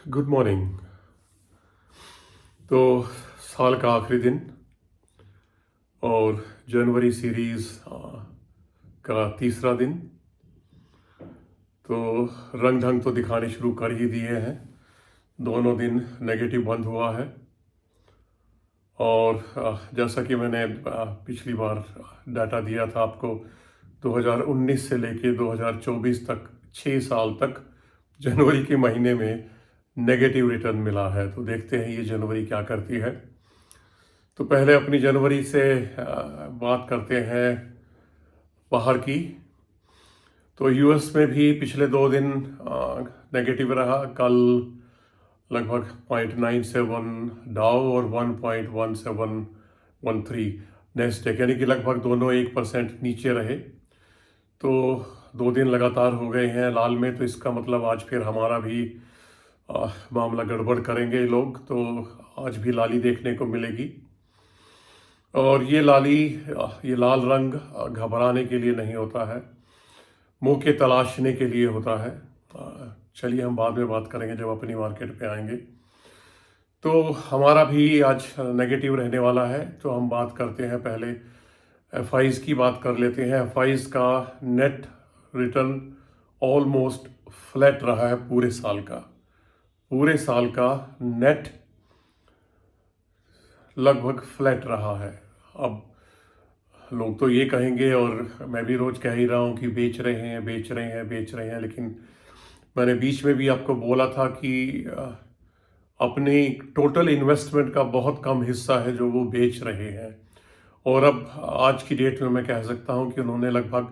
Good morning. तो साल का आखिरी दिन और जनवरी सीरीज का तीसरा दिन। तो रंग ढंग तो दिखाने शुरू कर ही दिए हैं। दोनों दिन नेगेटिव बंद हुआ है और जैसा कि मैंने पिछली बार डाटा दिया था आपको, 2019 से लेके 2024 तक 6 साल तक जनवरी के महीने में नेगेटिव रिटर्न मिला है। तो देखते हैं ये जनवरी क्या करती है। तो पहले अपनी जनवरी से बात करते हैं बाहर की। तो यूएस में भी पिछले 2 दिन नेगेटिव रहा। कल लगभग 0.97 डाउ और 1.1713 नेस्डेक, यानी कि लगभग दोनों 1% नीचे रहे। तो 2 दिन लगातार हो गए हैं लाल में। तो इसका मतलब आज फिर हमारा भी मामला गड़बड़ करेंगे लोग। तो आज भी लाली देखने को मिलेगी। और ये लाल रंग घबराने के लिए नहीं होता है, मौके तलाशने के लिए होता है। चलिए हम बाद में बात करेंगे जब अपनी मार्केट पे आएंगे। तो हमारा भी आज नेगेटिव रहने वाला है। तो हम बात करते हैं, पहले एफआईज की बात कर लेते हैं। एफआईज का नेट रिटर्न ऑलमोस्ट फ्लैट रहा है पूरे साल का। पूरे साल का नेट लगभग फ्लैट रहा है। अब लोग तो ये कहेंगे, और मैं भी रोज कह ही रहा हूँ कि बेच रहे हैं बेच रहे हैं बेच रहे हैं, लेकिन मैंने बीच में भी आपको बोला था कि अपने टोटल इन्वेस्टमेंट का बहुत कम हिस्सा है जो वो बेच रहे हैं। और अब आज की डेट में मैं कह सकता हूँ कि उन्होंने लगभग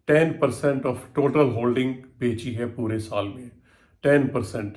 10% ऑफ टोटल होल्डिंग बेची है पूरे साल में। 10%,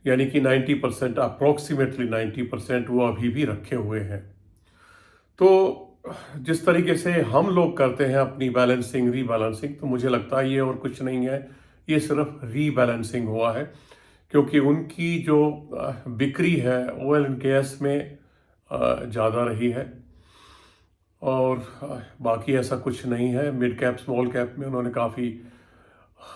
यानी कि 90%, अप्रोक्सीमेटली 90% वो अभी भी रखे हुए हैं। तो जिस तरीके से हम लोग करते हैं अपनी बैलेंसिंग रीबैलेंसिंग, तो मुझे लगता है ये और कुछ नहीं है, ये सिर्फ रीबैलेंसिंग हुआ है। क्योंकि उनकी जो बिक्री है ऑयल एंड गैस में ज़्यादा रही है और बाकी ऐसा कुछ नहीं है। मिड कैप स्मॉल कैप में उन्होंने काफ़ी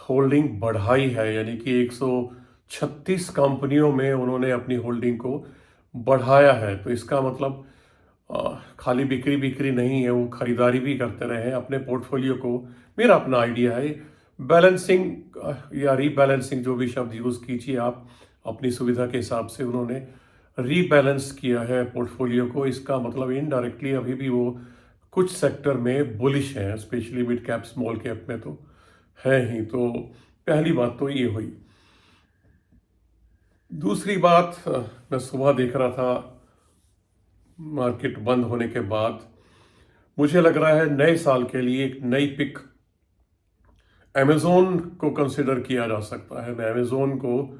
होल्डिंग बढ़ाई है, यानी कि 136 कंपनियों में उन्होंने अपनी होल्डिंग को बढ़ाया है। तो इसका मतलब खाली बिक्री बिक्री नहीं है, वो खरीदारी भी करते रहे हैं अपने पोर्टफोलियो को। मेरा अपना आइडिया है बैलेंसिंग या रीबैलेंसिंग, जो भी शब्द यूज़ कीजिए आप अपनी सुविधा के हिसाब से, उन्होंने रीबैलेंस किया है पोर्टफोलियो को। इसका मतलब इनडायरेक्टली अभी भी वो कुछ सेक्टर में बुलिश हैं, specially mid cap small cap में तो है ही। तो पहली बात तो ये हुई। दूसरी बात, मैं सुबह देख रहा था मार्केट बंद होने के बाद, मुझे लग रहा है नए साल के लिए एक नई पिक अमेज़ोन को कंसिडर किया जा सकता है। मैं अमेज़ोन को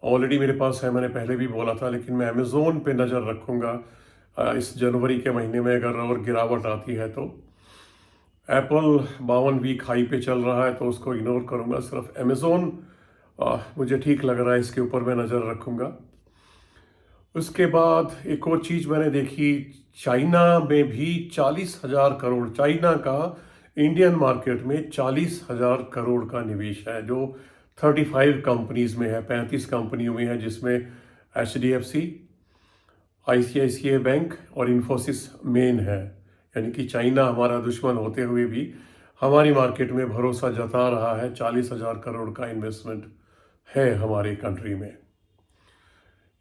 ऑलरेडी मेरे पास है, मैंने पहले भी बोला था, लेकिन मैं अमेज़ोन पे नज़र रखूँगा इस जनवरी के महीने में। अगर और गिरावट आती है तो एप्पल 52 वीक हाई पे चल रहा है, तो उसको इग्नोर करूँगा। सिर्फ अमेज़ोन मुझे ठीक लग रहा है, इसके ऊपर मैं नज़र रखूँगा। उसके बाद एक और चीज़ मैंने देखी, चाइना में भी 40,000 करोड़, चाइना का इंडियन मार्केट में 40,000 करोड़ का निवेश है, जो 35 कंपनीज में है, 35 कंपनियों में है, जिसमें HDFC, ICICI बैंक और इन्फोसिस मेन है। यानी कि चाइना हमारा दुश्मन होते हुए भी हमारी मार्केट में भरोसा जता रहा है। 40,000 करोड़ का इन्वेस्टमेंट है हमारी कंट्री में।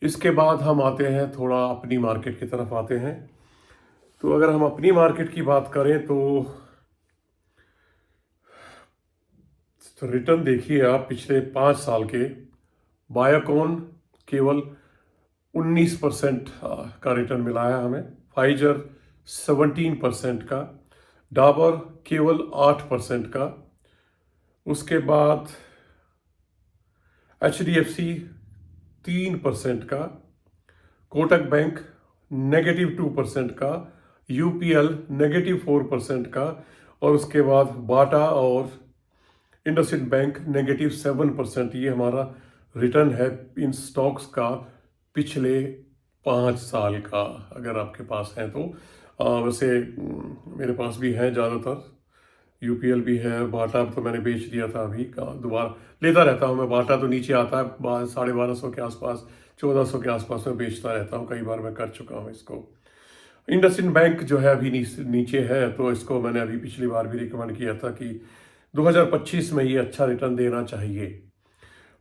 इसके बाद हम आते हैं थोड़ा अपनी मार्केट की तरफ आते हैं। तो अगर हम अपनी मार्केट की बात करें तो रिटर्न देखिए आप पिछले 5 साल के। बायोकॉन केवल 19% का रिटर्न मिला है हमें, फाइजर 17% का, डाबर केवल 8% का। उसके बाद HDFC 3% का, कोटक बैंक -2% का, UPL -4% का, और उसके बाद बाटा और इंडसइंड बैंक -7%। ये हमारा रिटर्न है इन स्टॉक्स का पिछले 5 साल का, अगर आपके पास है तो। वैसे मेरे पास भी हैं ज़्यादातर, यूपीएल भी है, बाटा तो मैंने बेच दिया था अभी का, दोबारा लेता रहता हूँ मैं। बाटा तो नीचे आता है 1250 के आसपास, 1400 के आसपास में बेचता रहता हूँ, कई बार मैं कर चुका हूँ इसको। इंडसइंड बैंक जो है अभी नीचे है, तो इसको मैंने अभी पिछली बार भी रिकमेंड किया था कि 2025 में ये अच्छा रिटर्न देना चाहिए।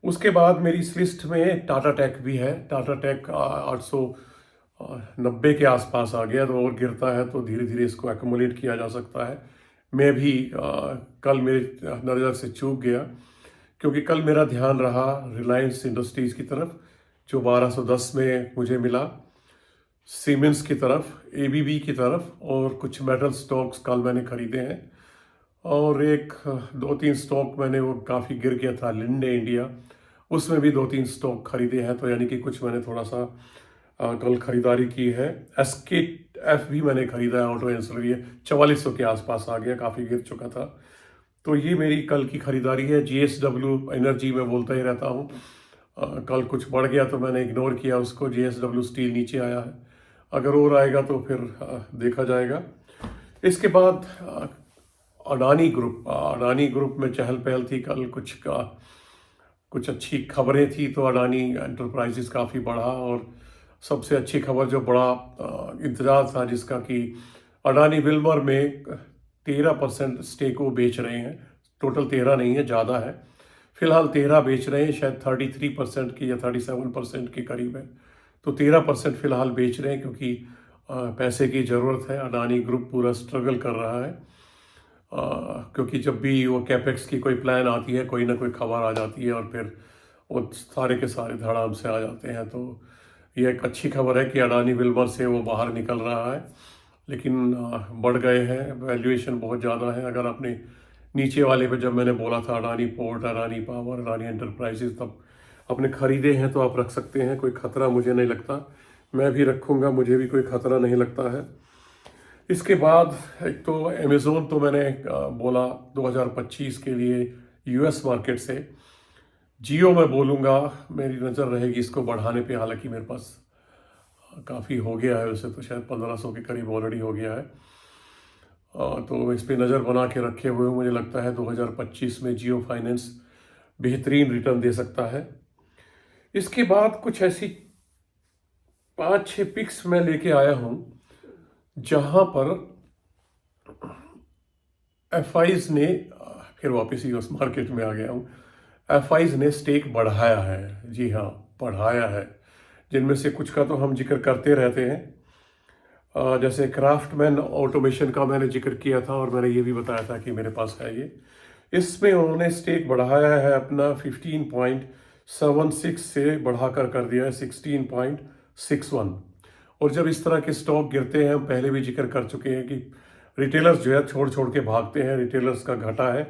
उसके बाद मेरी इस लिस्ट में टाटा टेक भी है। टाटा टेक 890 के आसपास आ गया, तो और गिरता है तो धीरे धीरे इसको एक्यूमुलेट किया जा सकता है। मैं भी कल मेरी नज़र से चूक गया, क्योंकि कल मेरा ध्यान रहा रिलायंस इंडस्ट्रीज़ की तरफ जो 1210 में मुझे मिला, सीमेंस की तरफ, एबीबी की तरफ, और कुछ मेटल स्टॉक्स कल मैंने खरीदे हैं। और एक दो तीन स्टॉक मैंने, वो काफ़ी गिर गया था, लिंडे इंडिया, उसमें भी 2-3 स्टॉक खरीदे हैं। तो यानी कि कुछ मैंने थोड़ा सा कल खरीदारी की है। SKF भी मैंने खरीदा है, ऑटो एंसिलरी है, 4400 के आसपास आ गया, काफ़ी गिर चुका था। तो ये मेरी कल की खरीदारी है। JSW एनर्जी में बोलता ही रहता हूँ, कल कुछ बढ़ गया तो मैंने इग्नोर किया उसको। JSW स्टील नीचे आया है, अगर और आएगा तो फिर देखा जाएगा। इसके बाद अडानी ग्रुप में चहल पहल थी कल, कुछ अच्छी खबरें थी, तो अडानी एंटरप्राइजेस काफ़ी बढ़ा। और सबसे अच्छी खबर जो बड़ा इंतजार था जिसका, कि अडानी विल्मर में 13% स्टेक वो बेच रहे हैं। टोटल 13 नहीं है, ज़्यादा है, फिलहाल 13 बेच रहे हैं, शायद 33% की या 37% के करीब है। तो 13% फिलहाल बेच रहे हैं, क्योंकि पैसे की ज़रूरत है। अडानी ग्रुप पूरा स्ट्रगल कर रहा है, क्योंकि जब भी वो कैपेक्स की कोई प्लान आती है, कोई ना कोई खबर आ जाती है और फिर वो सारे के सारे धड़ाम से आ जाते हैं। तो ये एक अच्छी खबर है कि अडानी विल्मर से वो बाहर निकल रहा है, लेकिन बढ़ गए हैं, वैल्यूएशन बहुत ज़्यादा है। अगर आपने नीचे वाले पे, जब मैंने बोला था Adani port, Adani power, Adani enterprises, तब अपने खरीदे हैं तो आप रख सकते हैं, कोई खतरा मुझे नहीं लगता। मैं भी रखूँगा, मुझे भी कोई खतरा नहीं लगता है। इसके बाद एक तो अमेज़ोन, तो मैंने बोला 2025 के लिए US मार्केट से। जियो मैं बोलूँगा, मेरी नज़र रहेगी इसको बढ़ाने पे, हालांकि मेरे पास काफ़ी हो गया है वैसे, तो शायद 1500 के करीब ऑलरेडी हो गया है। तो इस पे नज़र बना के रखे हुए मुझे लगता है 2025 में जियो फाइनेंस बेहतरीन रिटर्न दे सकता है। इसके बाद कुछ ऐसी 5-6 पिक्स मैं लेके आया हूँ जहाँ पर FIs ने, फिर वापस ही उस मार्केट में आ गया हूँ, FIs ने स्टेक बढ़ाया है। जी हाँ, बढ़ाया है। जिनमें से कुछ का तो हम जिक्र करते रहते हैं, जैसे क्राफ्टमैन ऑटोमेशन का मैंने जिक्र किया था, और मैंने ये भी बताया था कि मेरे पास है ये। इसमें उन्होंने स्टेक बढ़ाया है अपना 15.76 से बढ़ाकर कर दिया है 16.61। और जब इस तरह के स्टॉक गिरते हैं, हम पहले भी जिक्र कर चुके हैं कि रिटेलर्स जो है छोड़ छोड़ के भागते हैं। रिटेलर्स का घटा है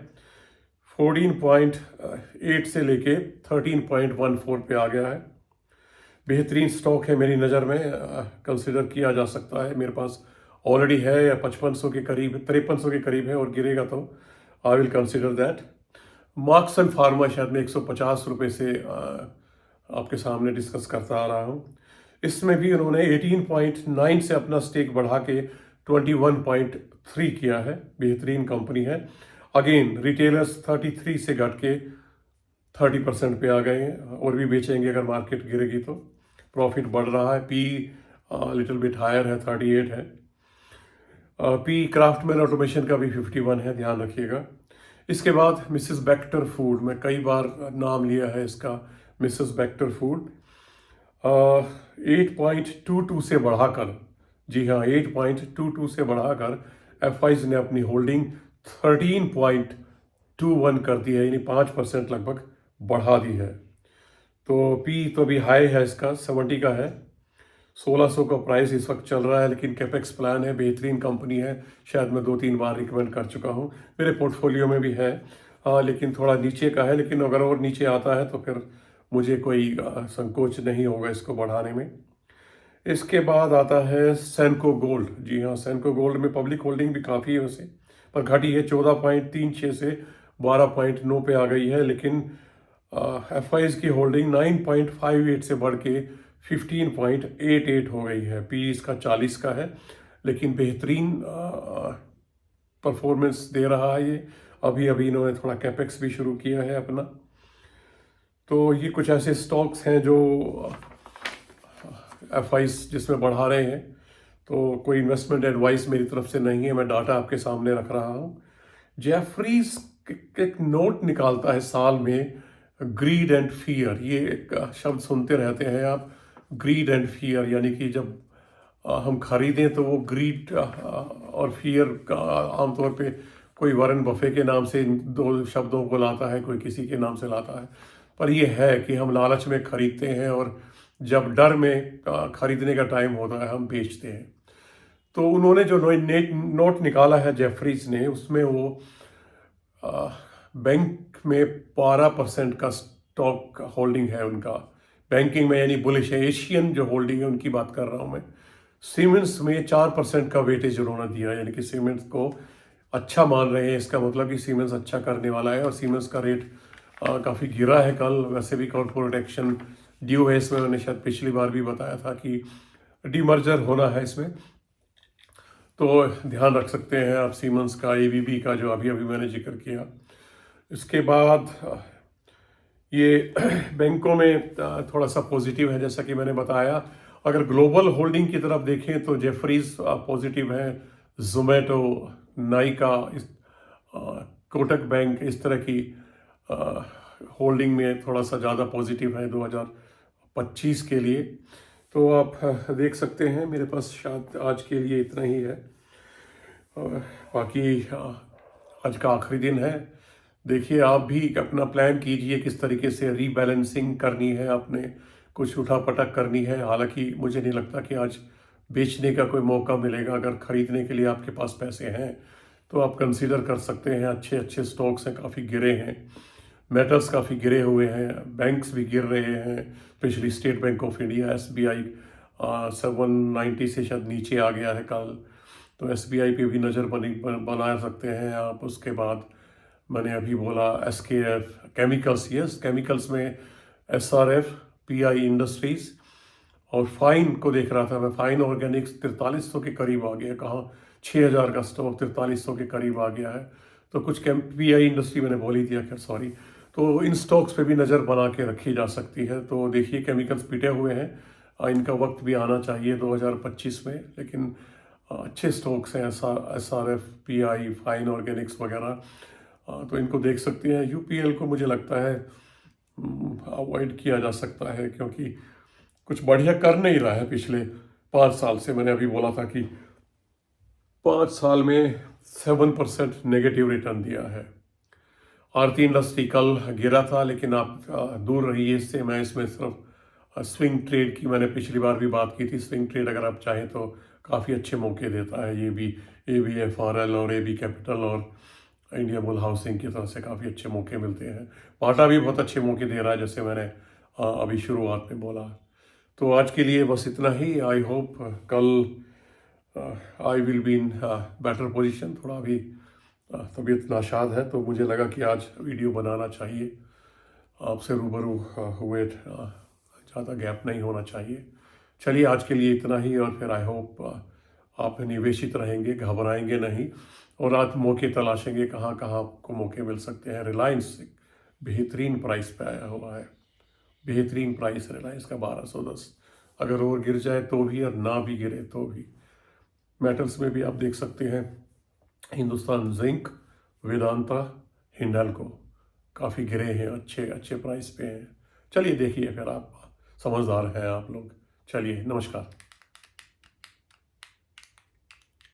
14.8 से लेके 13.14 पे आ गया है। बेहतरीन स्टॉक है मेरी नज़र में, कंसिडर किया जा सकता है। मेरे पास ऑलरेडी है, या 5500 के करीब, 5300 के करीब है, और गिरेगा तो I will consider that. Marks and pharma शायद मैं 150 रुपये से आपके सामने डिस्कस करता आ रहा हूँ। इसमें भी उन्होंने 18.9 से अपना स्टेक बढ़ा के 21.3 किया है। बेहतरीन कंपनी है। अगेन रिटेलर्स 33 से घट के 30% पे आ गए हैं, और भी बेचेंगे अगर मार्केट गिरेगी तो। प्रॉफिट बढ़ रहा है। पी लिटिल बिट हायर है, 38 है। पी क्राफ्टमैन ऑटोमेशन का भी 51 है, ध्यान रखिएगा। इसके बाद मिसेस बेक्टर फूड, मैं कई बार नाम लिया है इसका, मिसेस बेक्टर फूड 8.22 से बढ़ाकर, जी हाँ 8.22 से बढ़ाकर FIs ने अपनी होल्डिंग 13.21 कर दी है, यानी 5% लगभग बढ़ा दी है। तो पी तो अभी हाई है इसका, 70 का है, 1600 का प्राइस इस वक्त चल रहा है, लेकिन कैपेक्स प्लान है, बेहतरीन कंपनी है। शायद मैं 2-3 बार रिकमेंड कर चुका हूँ, मेरे पोर्टफोलियो में भी है। लेकिन थोड़ा नीचे का है, लेकिन अगर और नीचे आता है तो फिर मुझे कोई संकोच नहीं होगा इसको बढ़ाने में। इसके बाद आता है सैनको गोल्ड। जी हाँ, सैनको गोल्ड में पब्लिक होल्डिंग भी काफ़ी है वैसे, पर घटी है 14.36 से 12.9 पे आ गई है। लेकिन FIs की होल्डिंग 9.58 से बढ़ के 15.88 हो गई है। पी इसका 40 का है, लेकिन बेहतरीन परफॉर्मेंस दे रहा है ये। अभी अभी इन्होंने थोड़ा कैपेक्स भी शुरू किया है अपना। तो ये कुछ ऐसे स्टॉक्स हैं जो एफआईस जिसमें बढ़ा रहे हैं। तो कोई इन्वेस्टमेंट एडवाइस मेरी तरफ से नहीं है, मैं डाटा आपके सामने रख रहा हूँ। जेफरीज एक नोट निकालता है साल में, ग्रीड एंड फियर, ये एक शब्द सुनते रहते हैं आप, ग्रीड एंड फियर, यानी कि जब हम खरीदें तो वो ग्रीड और फियर का आमतौर पे कोई वॉरेन बफे के नाम से इन दो शब्दों को लाता है, कोई किसी के नाम से लाता है, पर ये है कि हम लालच में खरीदते हैं और जब डर में खरीदने का टाइम होता है हम बेचते हैं। तो उन्होंने जो नोट निकाला है जेफरीज ने, उसमें वो बैंक में 12% का स्टॉक होल्डिंग है उनका, बैंकिंग में, यानी बुलिश है। एशियन जो होल्डिंग है उनकी बात कर रहा हूँ मैं। सीमेंट्स में 4% का वेटेज उन्होंने दिया, यानी कि सीमेंट्स को अच्छा मान रहे हैं। इसका मतलब कि सीमेंट्स अच्छा करने वाला है और सीमेंट्स का रेट काफ़ी गिरा है कल। वैसे भी कॉर्पोरेट एक्शन ड्यू है इसमें, मैंने शायद पिछली बार भी बताया था कि डीमर्जर होना है इसमें, तो ध्यान रख सकते हैं आप सीमेंस का, एबीबी का जो अभी अभी मैंने जिक्र किया। इसके बाद ये बैंकों में थोड़ा सा पॉजिटिव है, जैसा कि मैंने बताया। अगर ग्लोबल होल्डिंग की तरफ देखें तो जेफरीज पॉजिटिव है, जोमेटो, नाइका, कोटक बैंक, इस तरह की होल्डिंग में थोड़ा सा ज़्यादा पॉजिटिव है 2025 के लिए। तो आप देख सकते हैं, मेरे पास शायद आज के लिए इतना ही है। बाकी आज का आखिरी दिन है, देखिए आप भी अपना प्लान कीजिए किस तरीके से रीबैलेंसिंग करनी है, आपने कुछ उठापटक करनी है। हालांकि मुझे नहीं लगता कि आज बेचने का कोई मौका मिलेगा। अगर खरीदने के लिए आपके पास पैसे हैं तो आप कंसीडर कर सकते हैं। अच्छे अच्छे स्टॉक्स हैं, काफ़ी गिरे हैं, मेटल्स काफ़ी गिरे हुए हैं, बैंक्स भी गिर रहे हैं। Specially state bank of India, SBI 790 से शायद नीचे आ गया है कल, तो SBI पे भी नज़र बना सकते हैं आप। उसके बाद मैंने अभी बोला SKF केमिकल्स, यस केमिकल्स में SRF, PI इंडस्ट्रीज, और फाइन को देख रहा था मैं, फाइन ऑर्गेनिक्स 4300 के करीब आ गया। कहाँ 6000 का स्टॉक 4300 के करीब आ गया है। तो कुछ PI इंडस्ट्री मैंने बोल ही दिया, खैर सॉरी। तो इन स्टॉक्स पे भी नज़र बना के रखी जा सकती है। तो देखिए केमिकल्स पिटे हुए हैं, इनका वक्त भी आना चाहिए 2025 में, लेकिन अच्छे स्टॉक्स हैं SRF, PI, फाइन ऑर्गेनिक्स वगैरह, तो इनको देख सकते हैं। UPL को मुझे लगता है अवॉइड किया जा सकता है, क्योंकि कुछ बढ़िया कर नहीं रहा है पिछले 5 साल से। मैंने अभी बोला था कि 5 साल में 7% नेगेटिव रिटर्न दिया है। आरती इंडस्ट्री कल गिरा था, लेकिन आप दूर रहिए इससे। मैं इसमें सिर्फ स्विंग ट्रेड की मैंने पिछली बार भी बात की थी। स्विंग ट्रेड अगर आप चाहें तो काफ़ी अच्छे मौके देता है ये भी। ABFRL और AB कैपिटल और इंडिया बुल हाउसिंग की तरफ से काफ़ी अच्छे मौके मिलते हैं। बाटा भी बहुत अच्छे मौके दे रहा है, जैसे मैंने अभी शुरुआत में बोला। तो आज के लिए बस इतना ही। आई होप कल I will be in better position. थोड़ा अभी तबीयत नाशाद है, तो मुझे लगा कि आज वीडियो बनाना चाहिए, आपसे रूबरू हुए, ज़्यादा गैप नहीं होना चाहिए। चलिए आज के लिए इतना ही, और फिर आई होप आप निवेशित रहेंगे, घबराएंगे नहीं, और आप मौके तलाशेंगे कहाँ कहाँ आपको मौके मिल सकते हैं। रिलायंस बेहतरीन प्राइस पे आया हुआ है, बेहतरीन प्राइस रिलायंस का 1210। अगर और गिर जाए तो भी, और ना भी गिरे तो भी। मेटल्स में भी आप देख सकते हैं, हिंदुस्तान जिंक, वेदांता, हिंडाल्को काफ़ी गिरे हैं, अच्छे अच्छे प्राइस पे हैं। चलिए देखिए, फिर आप समझदार हैं आप लोग। चलिए, नमस्कार।